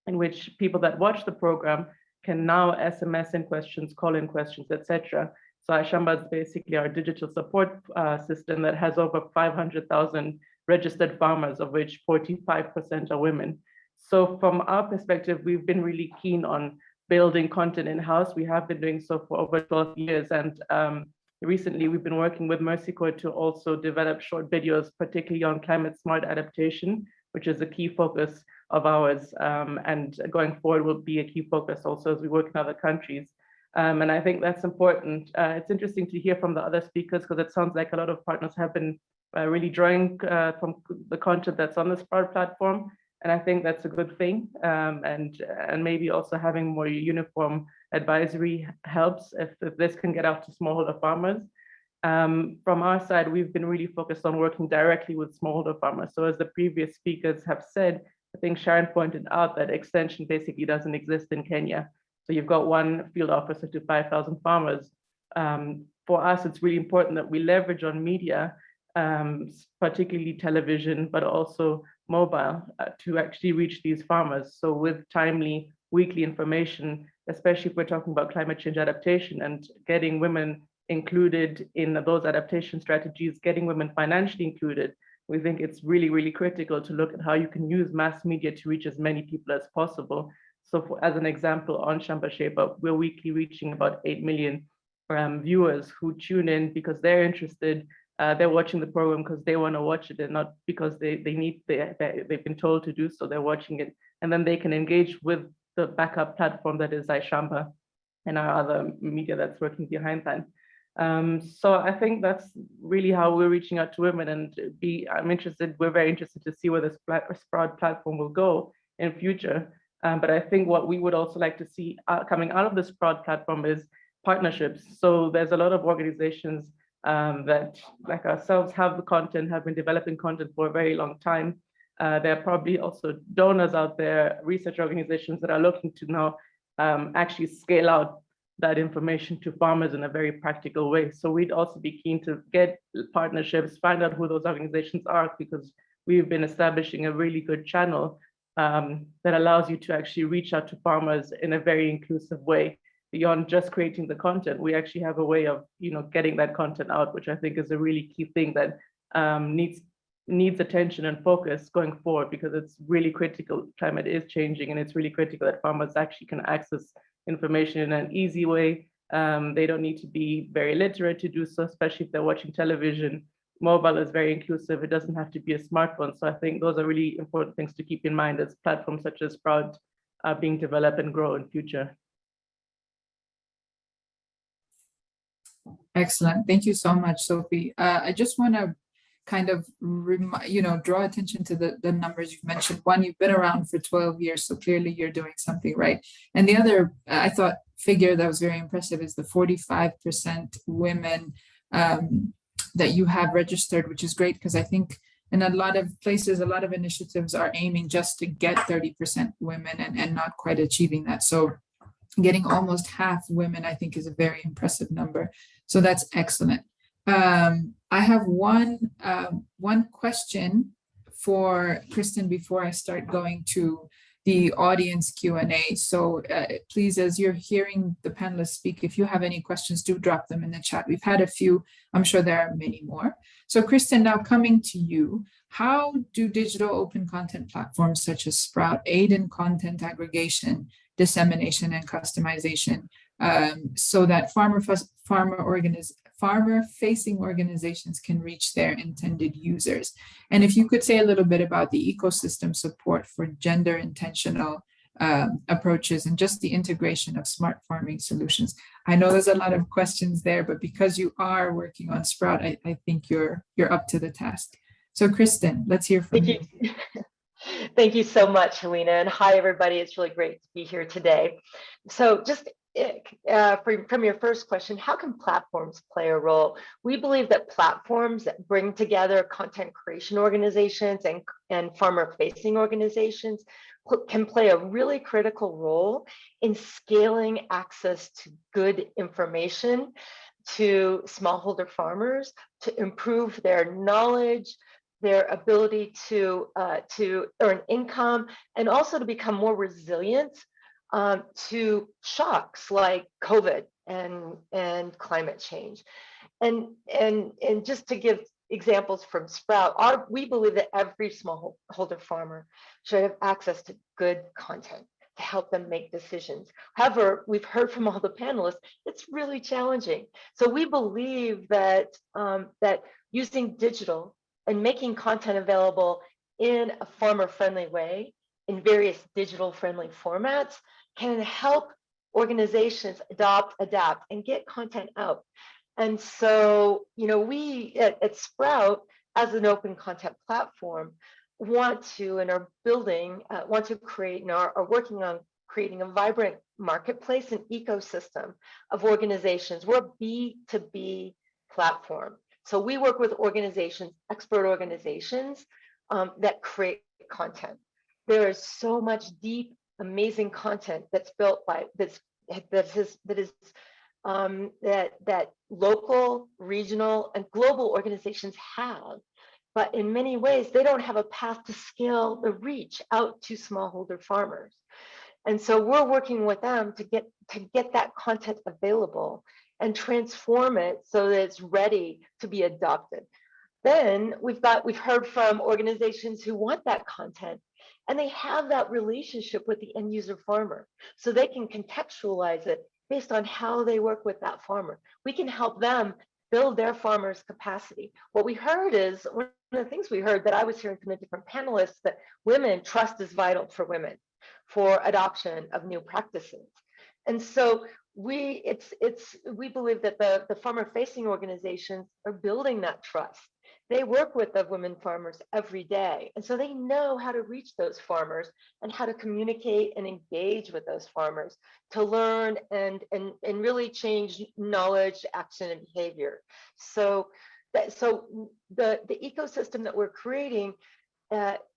in which people that watch the program can now SMS in questions, call in questions, etc. So iShamba is basically our digital support system that has over 500,000 registered farmers, of which 45% are women. So from our perspective, we've been really keen on building content in-house. We have been doing so for over 12 years. And recently, we've been working with Mercy Corps to also develop short videos, particularly on climate smart adaptation, which is a key focus of ours. And going forward will be a key focus also as we work in other countries. And I think that's important. It's interesting to hear from the other speakers because it sounds like a lot of partners have been really drawing from the content that's on the Sprout platform. And I think that's a good thing. And maybe also having more uniform advisory helps if this can get out to smallholder farmers. From our side, we've been really focused on working directly with smallholder farmers. So as the previous speakers have said, I think Sharon pointed out that extension basically doesn't exist in Kenya. So you've got one field officer to 5,000 farmers. For us, it's really important that we leverage on media, particularly television, but also mobile to actually reach these farmers. So with timely weekly information, especially if we're talking about climate change adaptation and getting women included in those adaptation strategies, getting women financially included, we think it's really, really critical to look at how you can use mass media to reach as many people as possible. So as an example, on Shamba Shape Up, we're weekly reaching about 8 million viewers who tune in because they're interested. They're watching the program because they want to watch it and not because they've been told to do so. They're watching it and then they can engage with the backup platform that is iShamba and our other media that's working behind that. So I think that's really how we're reaching out to women, and we're very interested to see where this Sprout platform will go in future. But I think what we would also like to see coming out of the Sprout platform is partnerships. So there's a lot of organizations that, like ourselves, have the content, have been developing content for a very long time. There are probably also donors out there, research organizations that are looking to now actually scale out that information to farmers in a very practical way. So we'd also be keen to get partnerships, find out who those organizations are, because we've been establishing a really good channel that allows you to actually reach out to farmers in a very inclusive way. Beyond just creating the content, we actually have a way of getting that content out, which I think is a really key thing that needs attention and focus going forward, because it's really critical. Climate is changing, and it's really critical that farmers actually can access information in an easy way. They don't need to be very literate to do so, especially if they're watching television. Mobile is very inclusive. It doesn't have to be a smartphone. So I think those are really important things to keep in mind as platforms such as Sprout are being developed and grow in future. Excellent. Thank you so much, Sophie. I just want to kind of draw attention to the numbers you've mentioned. One, you've been around for 12 years, so clearly you're doing something right. And the other, I thought, figure that was very impressive is the 45% women that you have registered, which is great, because I think in a lot of places, a lot of initiatives are aiming just to get 30% women and not quite achieving that. So getting almost half women, I think, is a very impressive number. So that's excellent. I have one question for Kristen before I start going to the audience Q&A. So please, as you're hearing the panelists speak, if you have any questions, do drop them in the chat. We've had a few. I'm sure there are many more. So Kristen, now coming to you, how do digital open content platforms such as Sprout aid in content aggregation, dissemination, and customization so that farmer-facing organizations can reach their intended users? And if you could say a little bit about the ecosystem support for gender intentional approaches and just the integration of smart farming solutions. I know there's a lot of questions there, but because you are working on Sprout, I think you're up to the task. So Kristen, let's hear from you. Thank you so much, Helena, and hi everybody. It's really great to be here today. So just from your first question, how can platforms play a role? We believe that platforms that bring together content creation organizations and farmer-facing organizations can play a really critical role in scaling access to good information to smallholder farmers to improve their knowledge, their ability to earn income, and also to become more resilient to shocks like COVID and climate change. And just to give examples from Sprout, we believe that every smallholder farmer should have access to good content to help them make decisions. However, we've heard from all the panelists, it's really challenging. So we believe that that using digital and making content available in a farmer-friendly way, in various digital-friendly formats, can help organizations adapt, and get content out. And so, you know, we at Sprout, as an open content platform, want to and are building, want to create and are working on creating a vibrant marketplace and ecosystem of organizations. We're a B2B platform. So we work with organizations, expert organizations that create content. There is so much deep, amazing content that's built by that local, regional, and global organizations have, but in many ways they don't have a path to scale the reach out to smallholder farmers. And so we're working with them to get that content available and transform it so that it's ready to be adopted. Then we've heard from organizations who want that content, and they have that relationship with the end user farmer, so they can contextualize it based on how they work with that farmer. We can help them build their farmers' capacity. What we heard is, one of the things we heard that I was hearing from the different panelists, that trust is vital for women for adoption of new practices. And so we believe that the farmer-facing organizations are building that trust. They work with the women farmers every day, and so they know how to reach those farmers and how to communicate and engage with those farmers to learn and really change knowledge, action, and behavior. So the ecosystem that we're creating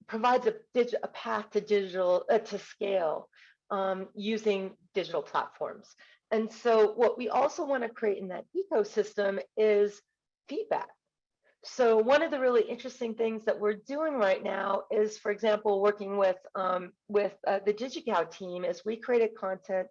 provides a path to digital to scale using digital platforms. And so what we also want to create in that ecosystem is feedback. So one of the really interesting things that we're doing right now is, for example, working with the DigiCow team, is we created content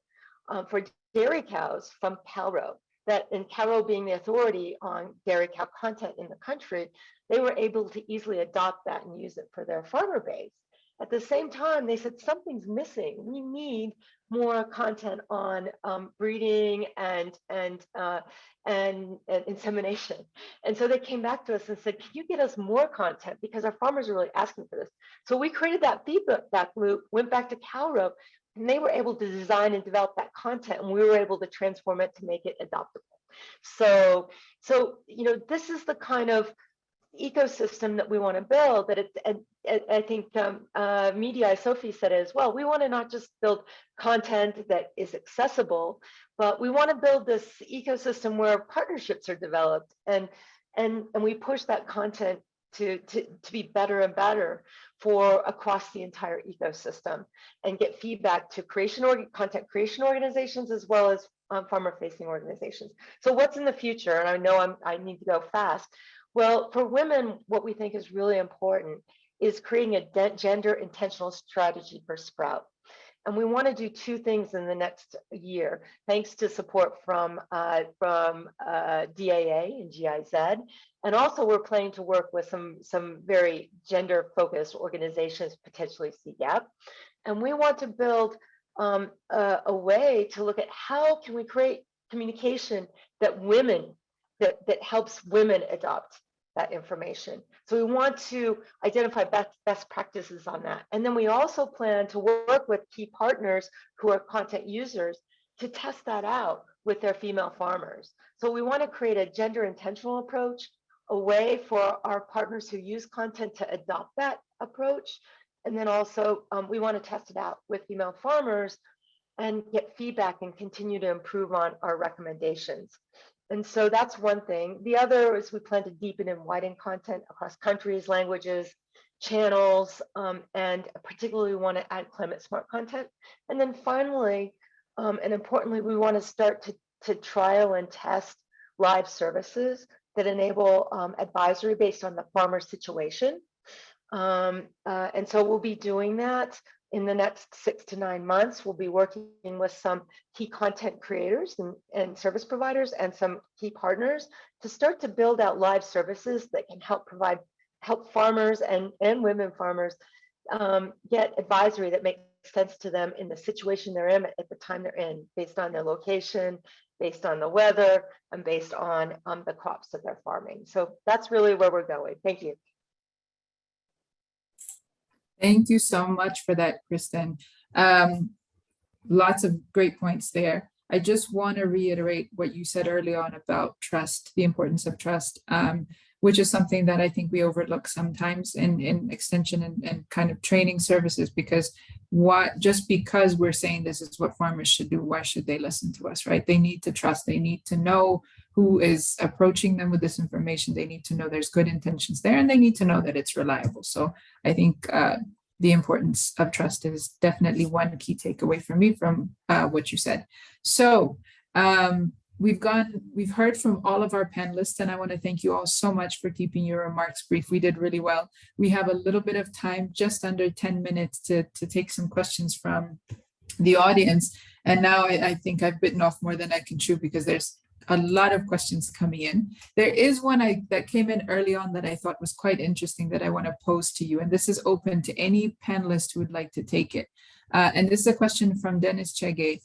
for dairy cows from CalRO. And CalRO being the authority on dairy cow content in the country, they were able to easily adopt that and use it for their farmer base. At the same time, they said something's missing. We need more content on breeding and insemination. And so they came back to us and said, can you get us more content? Because our farmers are really asking for this. So we created that feedback loop, went back to CalRO, and they were able to design and develop that content, and we were able to transform it to make it adoptable. So you know, this is the kind of ecosystem that we want to build. That I think Media, Sophie said it as well. We want to not just build content that is accessible, but we want to build this ecosystem where partnerships are developed, and we push that content to be better and better for across the entire ecosystem, and get feedback to content creation organizations as well as farmer-facing organizations. So what's in the future? And I know I need to go fast. Well, for women, what we think is really important is creating a gender intentional strategy for Sprout. And we want to do two things in the next year, thanks to support from DAA and GIZ. And also we're planning to work with some very gender focused organizations, potentially CGAP. And we want to build a way to look at how can we create communication that helps women adopt that information. So we want to identify best practices on that. And then we also plan to work with key partners who are content users to test that out with their female farmers. So we want to create a gender intentional approach, a way for our partners who use content to adopt that approach. And then also we want to test it out with female farmers and get feedback and continue to improve on our recommendations. And so that's one thing. The other is we plan to deepen and widen content across countries, languages, channels, and particularly we want to add climate smart content. And then finally, and importantly, we want to start to trial and test live services that enable advisory based on the farmer's situation. And so we'll be doing that in the next 6 to 9 months. We'll be working with some key content creators and service providers and some key partners to start to build out live services that can help farmers and women farmers get advisory that makes sense to them in the situation they're in at the time they're in, based on their location, based on the weather, and based on the crops that they're farming. So that's really where we're going. Thank you. Thank you so much for that, Kristen. Lots of great points there. I just want to reiterate what you said early on about trust, the importance of trust, which is something that I think we overlook sometimes in extension and kind of training services, because just because we're saying this is what farmers should do, why should they listen to us, right? They need to trust, they need to know who is approaching them with this information. They need to know there's good intentions there, and they need to know that it's reliable. So I think the importance of trust is definitely one key takeaway for me from what you said. So we've heard from all of our panelists, and I want to thank you all so much for keeping your remarks brief. We did really well. We have a little bit of time, just under 10 minutes to take some questions from the audience. And now I think I've bitten off more than I can chew, because there's a lot of questions coming in. There is one that came in early on that I thought was quite interesting that I want to pose to you. And this is open to any panelist who would like to take it. And this is a question from Dennis Chege,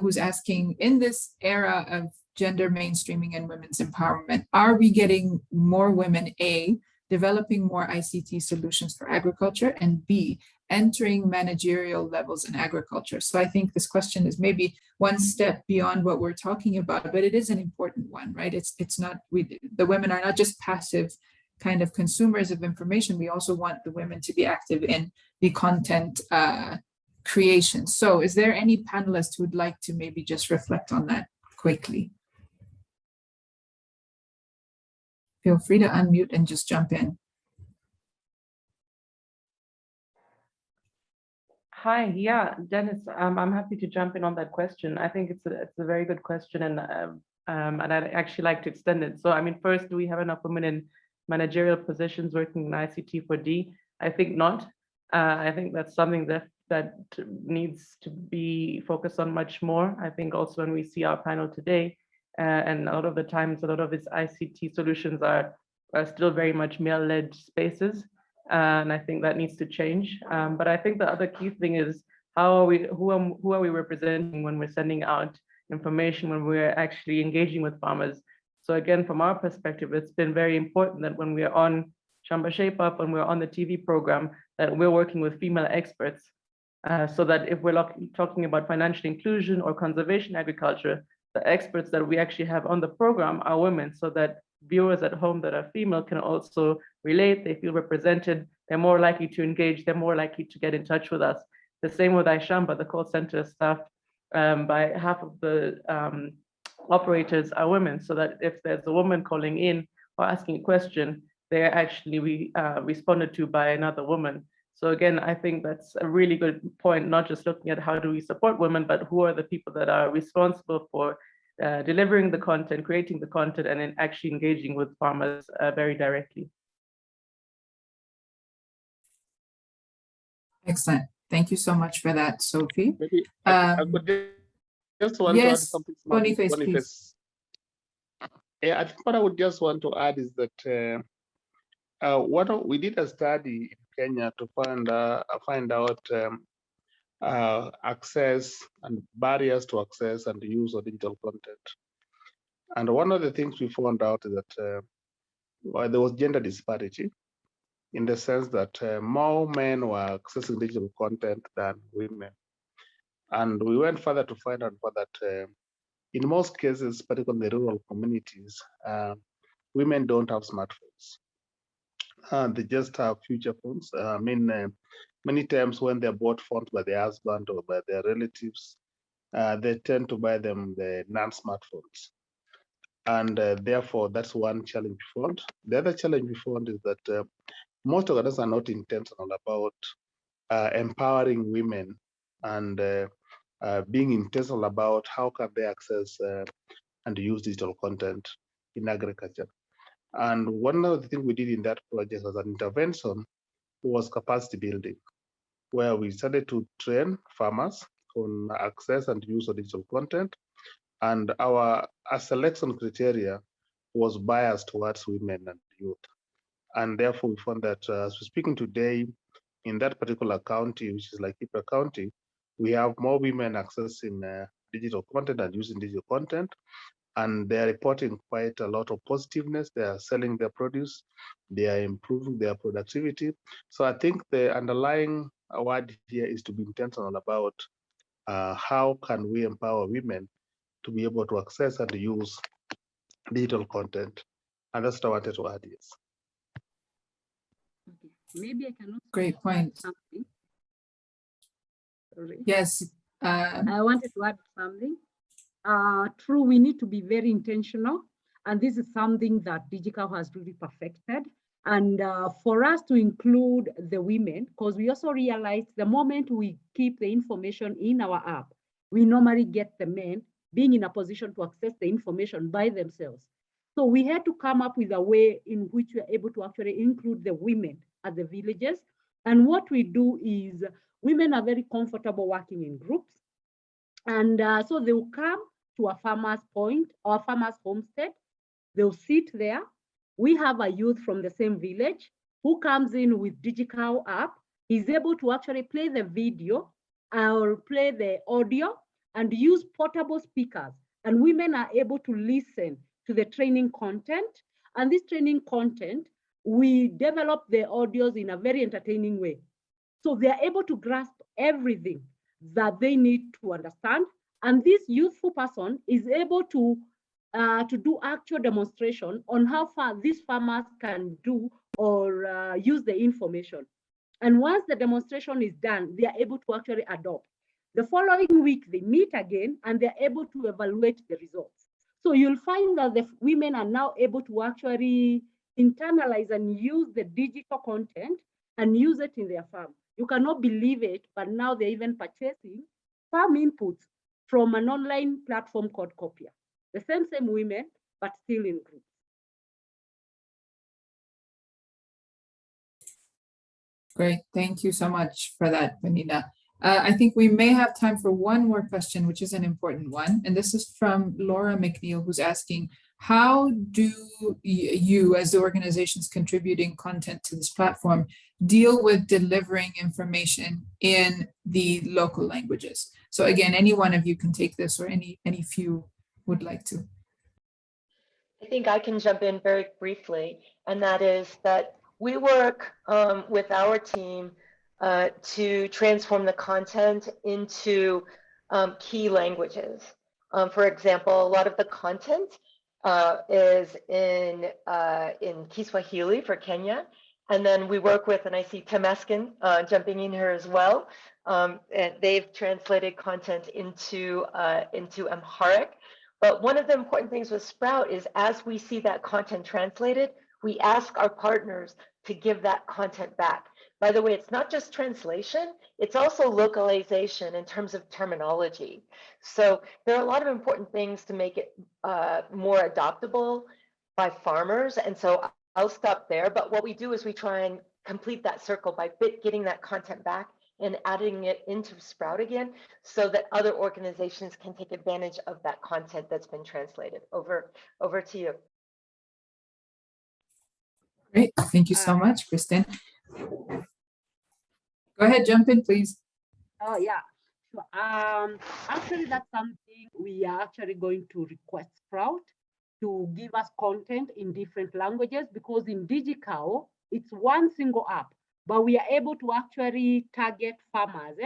who's asking, in this era of gender mainstreaming and women's empowerment, are we getting more women, A, developing more ICT solutions for agriculture, and B, entering managerial levels in agriculture? So I think this question is maybe one step beyond what we're talking about, but it is an important one, right? It's not, the women are not just passive kind of consumers of information. We also want the women to be active in the content creation. So is there any panelist who would like to maybe just reflect on that quickly? Feel free to unmute and just jump in. Hi, yeah, Dennis, I'm happy to jump in on that question. I think it's a very good question, and I'd actually like to extend it. So, I mean, first, do we have enough women in managerial positions working in ICT4D? I think not. I think that's something that needs to be focused on much more. I think also when we see our panel today, and a lot of the times, a lot of its ICT solutions are still very much male-led spaces. And I think that needs to change. But I think the other key thing is who are we representing when we're sending out information, when we're actually engaging with farmers? So again, from our perspective, it's been very important that when we're on Shamba Shape Up, when we're on the TV program, that we're working with female experts, so that if we're talking about financial inclusion or conservation agriculture, the experts that we actually have on the program are women, so that viewers at home that are female can also relate, they feel represented, they're more likely to engage, they're more likely to get in touch with us. The same with iShamba, the call center staff, by half of the operators are women, so that if there's a woman calling in or asking a question, they're actually responded to by another woman. So again, I think that's a really good point, not just looking at how do we support women, but who are the people that are responsible for delivering the content, creating the content, and then actually engaging with farmers very directly. Excellent. Thank you so much for that, Sophie. Maybe I could just want to add something. Boniface, please. Yeah, I think what I would just want to add is that we did a study in Kenya to find out access and barriers to access and the use of digital content. And one of the things we found out is that there was gender disparity, in the sense that more men were accessing digital content than women. And we went further to find out that in most cases, particularly in the rural communities, women don't have smartphones. They just have feature phones. I mean, many times when they're bought phones by their husband or by their relatives, they tend to buy them the non-smartphones. And therefore, that's one challenge we found. The other challenge we found is that most organizations are not intentional about empowering women and being intentional about how can they access and use digital content in agriculture. And one of the things we did in that project as an intervention was capacity building, where we started to train farmers on access and use of digital content. And our selection criteria was biased towards women and youth. And therefore, we found that as we're speaking today, in that particular county, which is like Laikipia County, we have more women accessing digital content and using digital content. And they're reporting quite a lot of positiveness. They are selling their produce. They are improving their productivity. So I think the underlying word here is to be intentional about how can we empower women to be able to access and use digital content. And that's what I wanted to add, yes. Okay. Maybe I can also Great point. something. Sorry. Yes. I wanted to add something. True, we need to be very intentional. And this is something that DigiCow has really perfected. And for us to include the women, because we also realized the moment we keep the information in our app, we normally get the men being in a position to access the information by themselves. So we had to come up with a way in which we are able to actually include the women at the villages. And what we do is women are very comfortable working in groups. And so they will come to a farmer's point or a farmer's homestead. They'll sit there. We have a youth from the same village who comes in with DigiCow app. He's able to actually play the video or play the audio and use portable speakers. And women are able to listen to the training content. And this training content, we develop the audios in a very entertaining way. So they are able to grasp everything that they need to understand. And this youthful person is able to do actual demonstration on how far these farmers can do or use the information. And once the demonstration is done, they are able to actually adopt. The following week, they meet again and they're able to evaluate the results. So you'll find that the women are now able to actually internalize and use the digital content and use it in their farm. You cannot believe it, but now they're even purchasing farm inputs from an online platform called Copia. The same women, but still in groups. Great. Thank you so much for that, Vanina. I think we may have time for one more question, which is an important one. And this is from Laura McNeil, who's asking, how do you, as the organizations contributing content to this platform, deal with delivering information in the local languages? So again, any one of you can take this, or any few would like to. I think I can jump in very briefly, and that is that we work with our team to transform the content into key languages. For example, a lot of the content is in Kiswahili for Kenya, and then we work with, and I see Tim Eskin jumping in here as well. And they've translated content into Amharic. But one of the important things with Sprout is, as we see that content translated, we ask our partners to give that content back. By the way, it's not just translation, it's also localization in terms of terminology. So there are a lot of important things to make it more adoptable by farmers. And so I'll stop there. But what we do is we try and complete that circle by getting that content back and adding it into Sprout again, so that other organizations can take advantage of that content that's been translated. Over to you. Great, thank you so much, Kristen. Go ahead, jump in, please. Oh yeah, so, actually that's something we are actually going to request Sprout to give us content in different languages, because in DigiCow, it's one single app, but we are able to actually target farmers,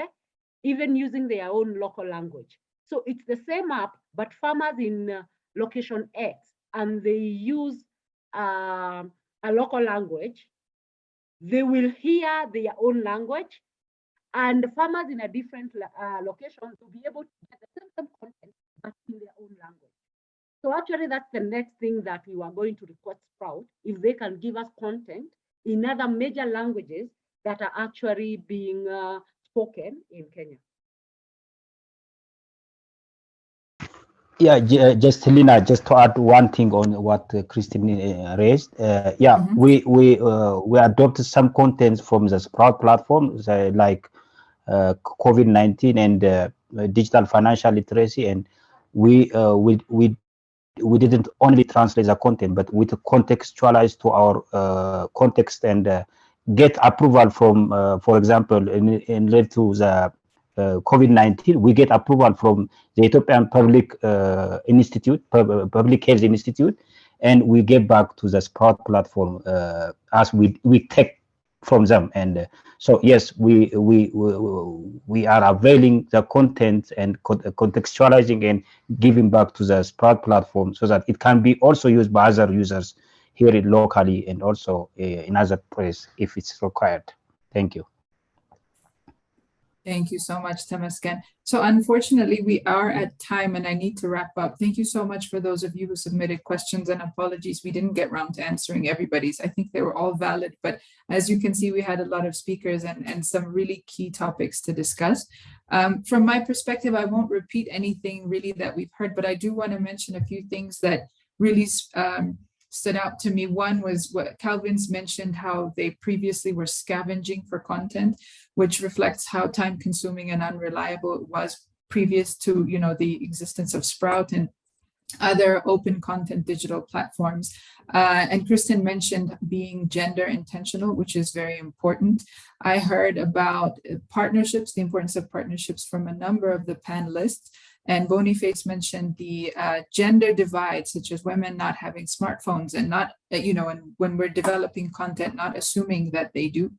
even using their own local language. So it's the same app, but farmers in location X, and they use a local language, they will hear their own language, and farmers in a different location will be able to get the same content, but in their own language. So actually, that's the next thing that we are going to request Sprout, if they can give us content in other major languages that are actually being spoken in Kenya. Yeah, just Helena, just to add one thing on what Christine raised. Yeah, we adopted some contents from the Sprout platform, like COVID-19 and digital financial literacy, and we didn't only translate the content, but we contextualize to our context and get approval from, for example, in relation to the COVID-19, we get approval from the Ethiopian Public Institute, Public Health Institute, and we get back to the Sprout platform as we take from them. And so yes, we are availing the content and contextualizing and giving back to the Sprout platform so that it can be also used by other users here locally and also in other places if it's required. Thank you. Thank you so much, Temesgen. So unfortunately, we are at time and I need to wrap up. Thank you so much for those of you who submitted questions, and apologies, we didn't get around to answering everybody's. I think they were all valid, but as you can see, we had a lot of speakers and some really key topics to discuss. From my perspective, I won't repeat anything really that we've heard, but I do want to mention a few things that really stood out to me. One was what Calvin's mentioned, how they previously were scavenging for content, which reflects how time consuming and unreliable it was previous to, you know, the existence of Sprout and other open content digital platforms. And Kristen mentioned being gender intentional, which is very important. I heard about partnerships, the importance of partnerships from a number of the panelists. And Boniface mentioned the gender divide, such as women not having smartphones and not, you know, and when we're developing content, not assuming that they do.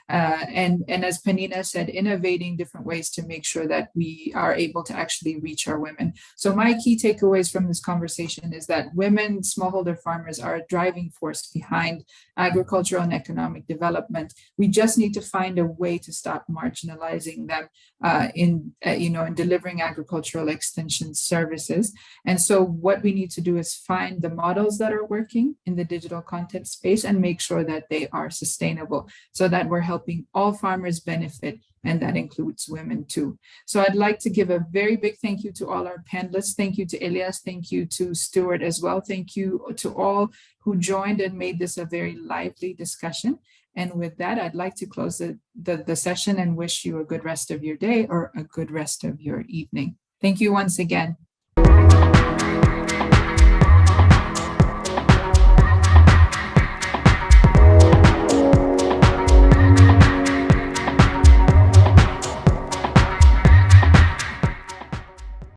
And as Penina said, innovating different ways to make sure that we are able to actually reach our women. So my key takeaways from this conversation is that women, smallholder farmers, are a driving force behind agricultural and economic development. We just need to find a way to stop marginalizing them in delivering agricultural extension services. And so what we need to do is find the models that are working in the digital content space and make sure that they are sustainable so that we're helping all farmers benefit, and that includes women too. So I'd like to give a very big thank you to all our panelists. Thank you to Elias. Thank you to Stuart as well. Thank you to all who joined and made this a very lively discussion. And with that, I'd like to close the session and wish you a good rest of your day or a good rest of your evening. Thank you once again.